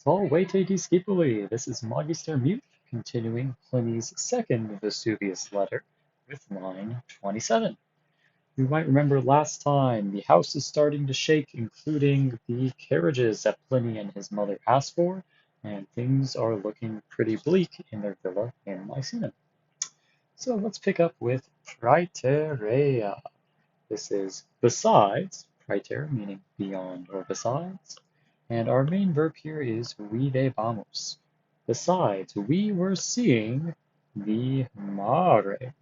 Salvete discipuli. This is Magister Muth continuing Pliny's second Vesuvius letter with line 27. You might remember last time the house is starting to shake, including the carriages that Pliny and his mother asked for, and things are looking pretty bleak in their villa in Misenum. So let's pick up with praeterea. This is besides, praeter meaning beyond or besides, and our main verb here is videbamus. Besides, we were seeing the mare.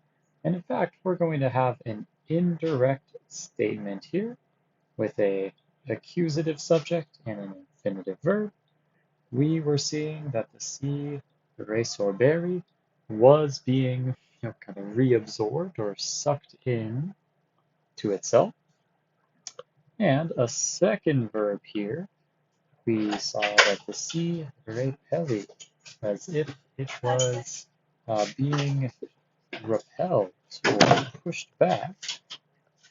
And in fact, we're going to have an indirect statement here with a accusative subject and an infinitive verb. We were seeing that the sea resorberi was being kind of reabsorbed or sucked in to itself. And a second verb here, we saw that the sea repelli, as if it was being repelled or pushed back,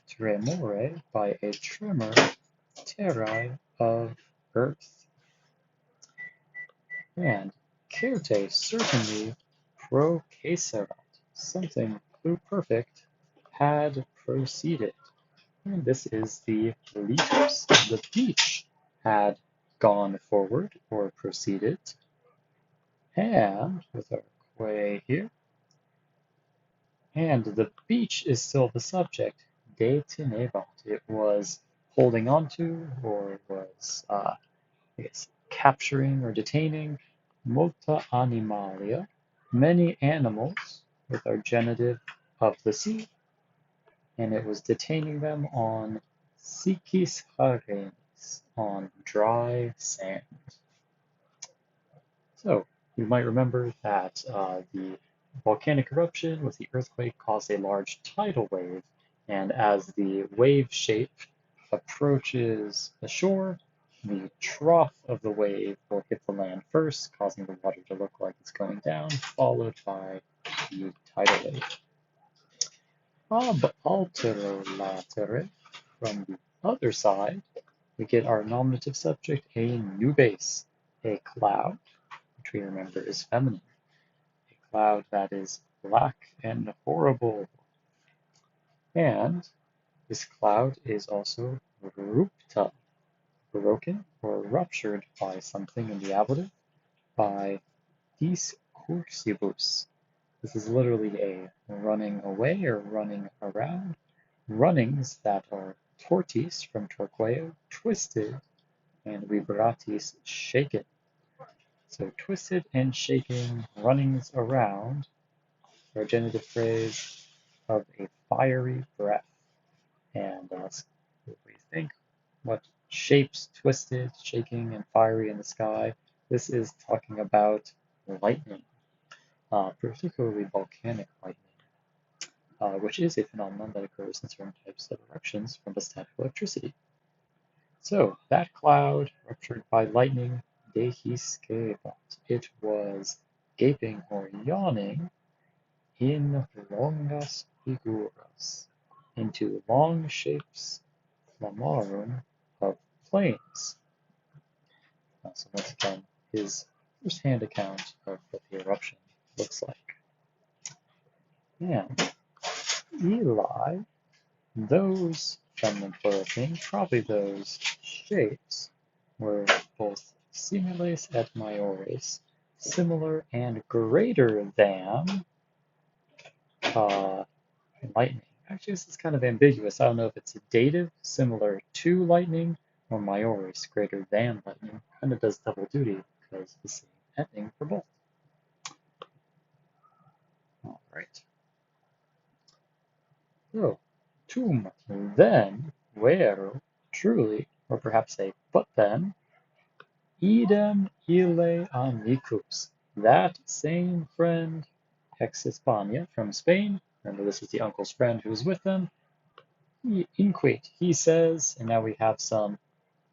tremore, by a tremor, terrae, of earth. And certe, certainly, procaeserat, something pluperfect had proceeded. And this is the litos. The beach had gone forward or proceeded. And with our quay here, and the beach is still the subject. Detenebat. It was holding on to or was, I guess, capturing or detaining multa animalia, many animals, with our genitive of the sea, and it was detaining them on Sikis Harenis, on dry sand. So you might remember that the volcanic eruption with the earthquake caused a large tidal wave, and as the wave shape approaches the shore, the trough of the wave will hit the land first, causing the water to look like it's going down, followed by the tidal wave. Ab altero latere, from the other side, we get our nominative subject, a nubes, a cloud, which we remember is feminine, a cloud that is black and horrible. And this cloud is also rupta, broken or ruptured by something in the ablative, by discursibus. This is literally a running away or running around. Runnings that are tortis from torqueo, twisted, and vibratis, shaken. So twisted and shaking, runnings around, our genitive phrase of a fiery breath. And what do you think? What shapes twisted, shaking, and fiery in the sky? This is talking about lightning, particularly volcanic lightning, which is a phenomenon that occurs in certain types of eruptions from the static electricity. So that cloud ruptured by lightning, dehiscebat. It was gaping or yawning in longas figuras, into long shapes, flamarum, of flames. So once again, his first-hand account of what the eruption looks like. And Eli, those feminine plural things, probably those shapes, were both similes et maiores, similar and greater than lightning. Actually, this is kind of ambiguous. I don't know if it's a dative, similar to lightning, or maiores, greater than lightning. Kind of does double duty because the same ending for both. All right. So, tum, then, vero, truly, or perhaps say, but then, idem ille amicus, that same friend, ex Hispania, from Spain, remember this is the uncle's friend who is with them, he inquit, he says, and now we have some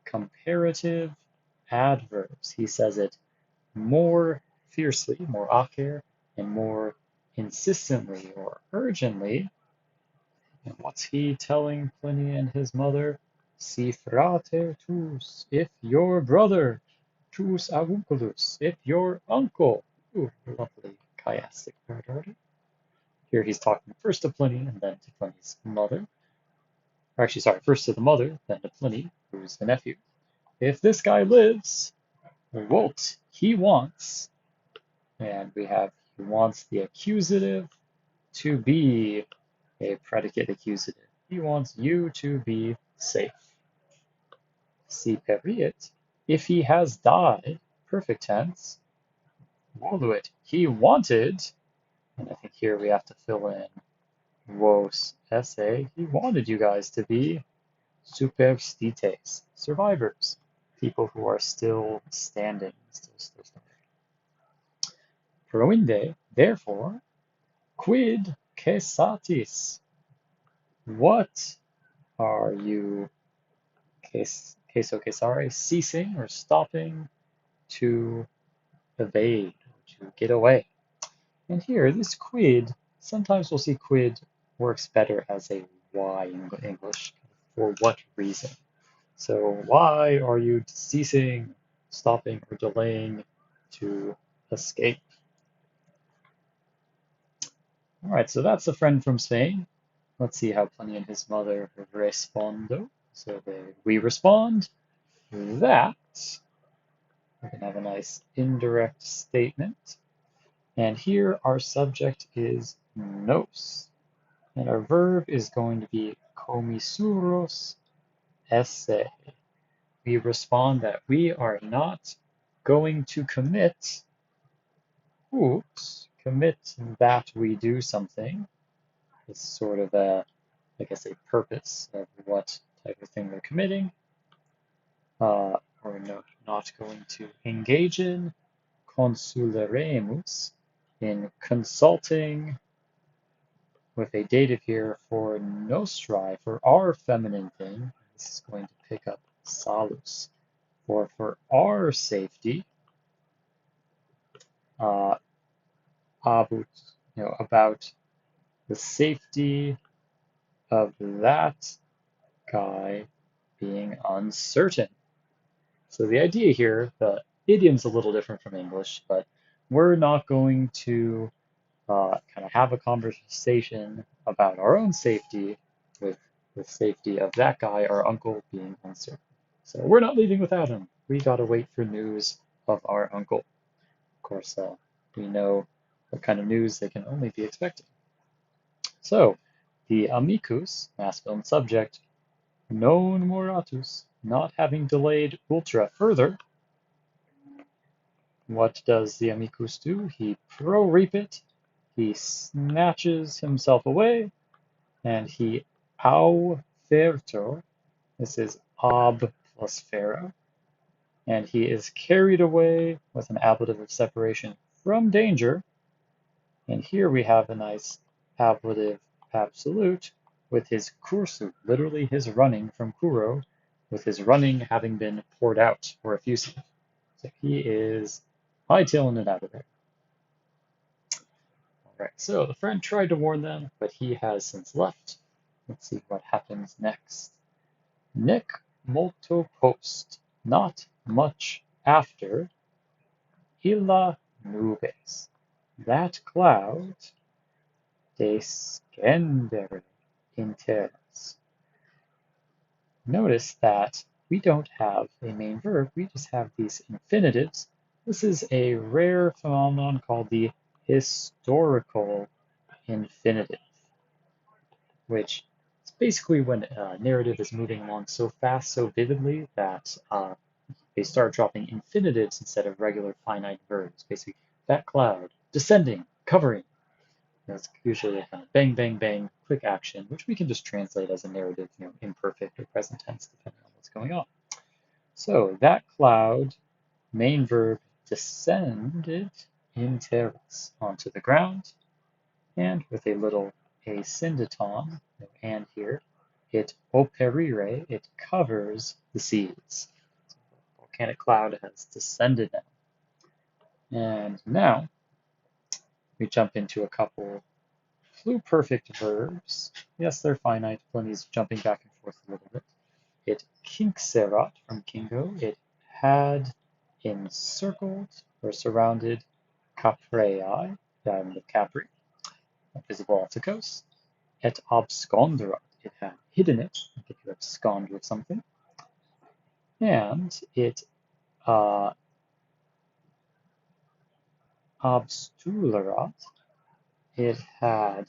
comparative adverbs. He says it more fiercely, more acer, and more insistently or urgently. And what's he telling Pliny and his mother? Si frater tus, if your brother, tus avunculus, if your uncle. Ooh, lovely chiastic word order. Here he's talking first to Pliny and then to Pliny's mother. Or actually, sorry, first to the mother, then to Pliny, who's the nephew. If this guy lives, what he wants, and we have he wants the accusative to be a predicate accusative. He wants you to be safe. Si periit, if he has died, perfect tense, voluit, he wanted, and I think here we have to fill in vos esse, he wanted you guys to be superstites, survivors, people who are still standing, still standing. Proinde, therefore, quid cessatis? What are you, queso cessare, ceasing or stopping to evade, to get away? And here, this quid, sometimes we'll see quid works better as a why in English. For what reason? So why are you ceasing, stopping, or delaying to escape? All right, so that's a friend from Spain. Let's see how Pliny and his mother respondo. So we respond that we can have a nice indirect statement. And here our subject is nos. And our verb is going to be commissuros esse. We respond that we are not going to commit, commit that we do something. It's sort of a, I guess, a purpose of what type of thing we're committing. We're not going to engage in consuleremus, in consulting with a dative here for nostri, for our feminine thing. This is going to pick up salus, for our safety, about the safety of that guy being uncertain. So the idea here, the idiom's a little different from English, but we're not going to kind of have a conversation about our own safety with the safety of that guy, our uncle, being uncertain. So we're not leaving without him. We gotta wait for news of our uncle. Of course, we know what kind of news they can only be expecting. So the amicus, masculine subject, non moratus, not having delayed ultra further. What does the amicus do? He prorepit, he snatches himself away, and he aufertur, this is ab plus fera, and he is carried away with an ablative of separation from danger. And here we have a nice ablative absolute with his cursu, literally his running from kuro, with his running having been poured out or effusive. So he is hightailing it out of there. All right, so the friend tried to warn them, but he has since left. Let's see what happens next. Nec multo post, not much after, illa nubes, that cloud, descendere in terras. Notice that we don't have a main verb, we just have these infinitives. This is a rare phenomenon called the historical infinitive, which is basically when a narrative is moving along so fast, so vividly, that they start dropping infinitives instead of regular finite verbs. Basically, that cloud, descending, covering. That's usually a kind of bang, bang, bang, quick action, which we can just translate as a narrative, imperfect or present tense, depending on what's going on. So that cloud, main verb, descended in terras, onto the ground, and with a little asyndeton, no and here, it operire, it covers the seas. So the volcanic cloud has descended now. And now we jump into a couple pluperfect verbs. Yes, they're finite. Pliny's jumping back and forth a little bit. It kinxerat from kingo. It had encircled or surrounded Capreae, the island of Capri, visible off the coast. Et absconderat, it had hidden it, like if you abscond with something. And it abstulerat, it had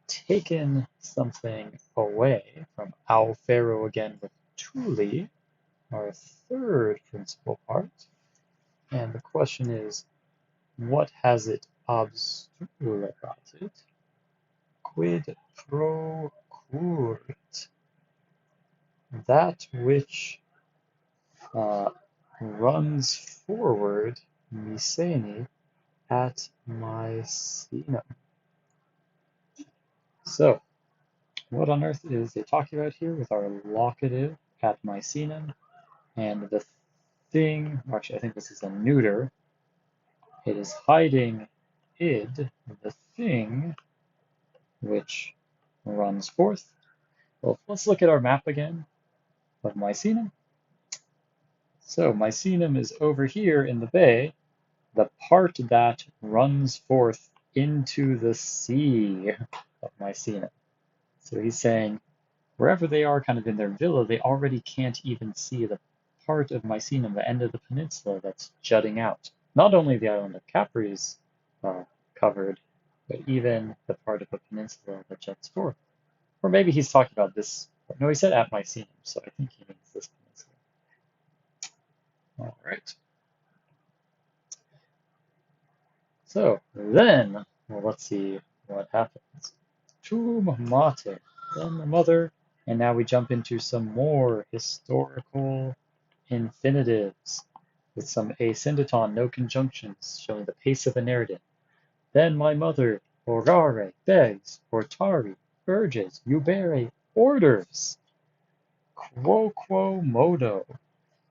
taken something away from Alfero again with Tuli, our third principal part. And the question is, what has it abstulerated? Quid procurit? That which runs forward Miseni at Misenum. So, what on earth is they talking about here with our locative at Misenum? And the thing, actually I think this is a neuter, it is hiding id, the thing which runs forth. Well, let's look at our map again of Misenum. So Misenum is over here in the bay, the part that runs forth into the sea of Misenum. So he's saying wherever they are kind of in their villa, they already can't even see the part of Misenum, the end of the peninsula that's jutting out. Not only the island of Capri is covered, but even the part of the peninsula that juts forth. Or maybe he's talking about this. No, he said at Misenum, so I think he means this peninsula. All right. So then, well, let's see what happens. Tum mater, then the mother, and now we jump into some more historical infinitives with some asyndeton, no conjunctions, showing the pace of a narrative. Then my mother, orare, begs, portari, urges, ubere, orders, quo modo,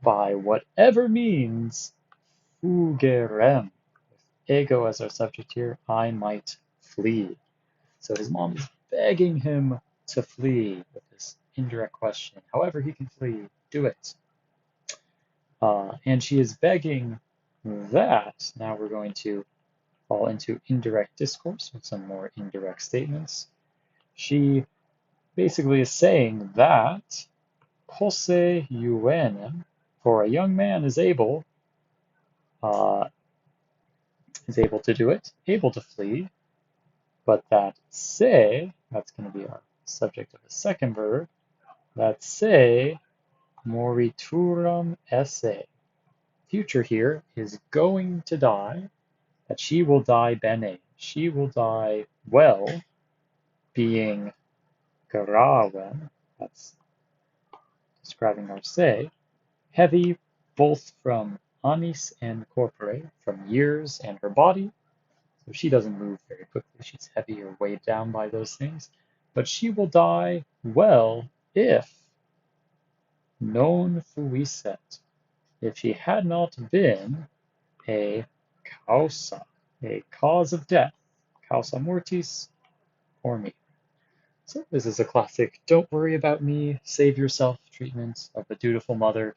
by whatever means, fugerem, ego as our subject here, I might flee. So his mom is begging him to flee with this indirect question. However he can flee, do it. And she is begging that. Now we're going to fall into indirect discourse with some more indirect statements. She basically is saying that posse juvenem, for a young man is able to do it, able to flee, but that se, that's going to be our subject of the second verb, that se moriturum esse, future here is going to die, that she will die bene, she will die well, being garaven, that's describing our se, heavy both from anis and corpore, from years and her body. So she doesn't move very quickly, she's heavy or weighed down by those things. But she will die well if non fuisset, if she had not been a causa, a cause of death, causa mortis, for me. So this is a classic don't worry about me, save yourself treatment of the dutiful mother.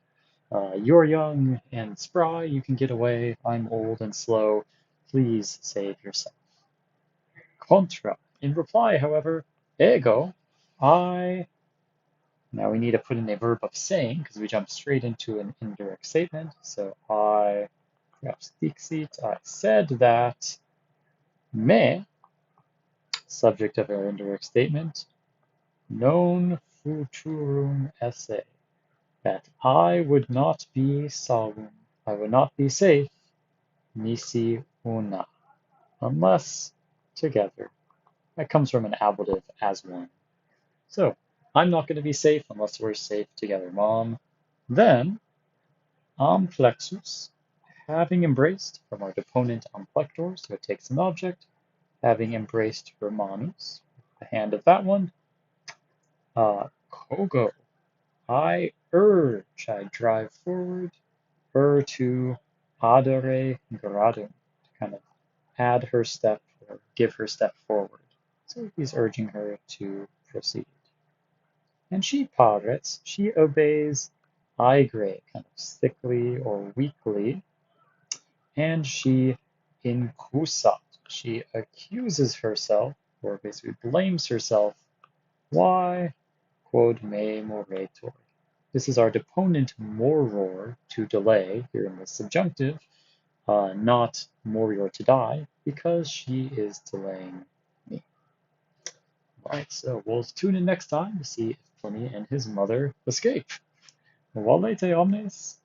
You're young and spry, you can get away. I'm old and slow. Please save yourself. Contra. In reply, however, ego, I. Now we need to put in a verb of saying because we jump straight into an indirect statement. So I, perhaps dixit, I said that me, subject of our indirect statement, non futurum esse, that I would not be salvum, I would not be safe, nisi una, unless together. That comes from an ablative as one. So, I'm not going to be safe unless we're safe together, Mom. Then, amplexus, having embraced, from our deponent amplector, so it takes an object, having embraced Romanus, the hand of that one, kogo, I urge, I drive forward, to adere gradum, to kind of add her step or give her step forward. So he's urging her to proceed. And she parets, she obeys aegre, kind of sickly or weakly, And she incusat. She accuses herself, or basically blames herself. Why? Quod me moretur. This is our deponent moror, to delay, here in the subjunctive, not morior, to die, because she is delaying me. Alright, so we'll tune in next time to see if Pliny and his mother escape. Valete omnes!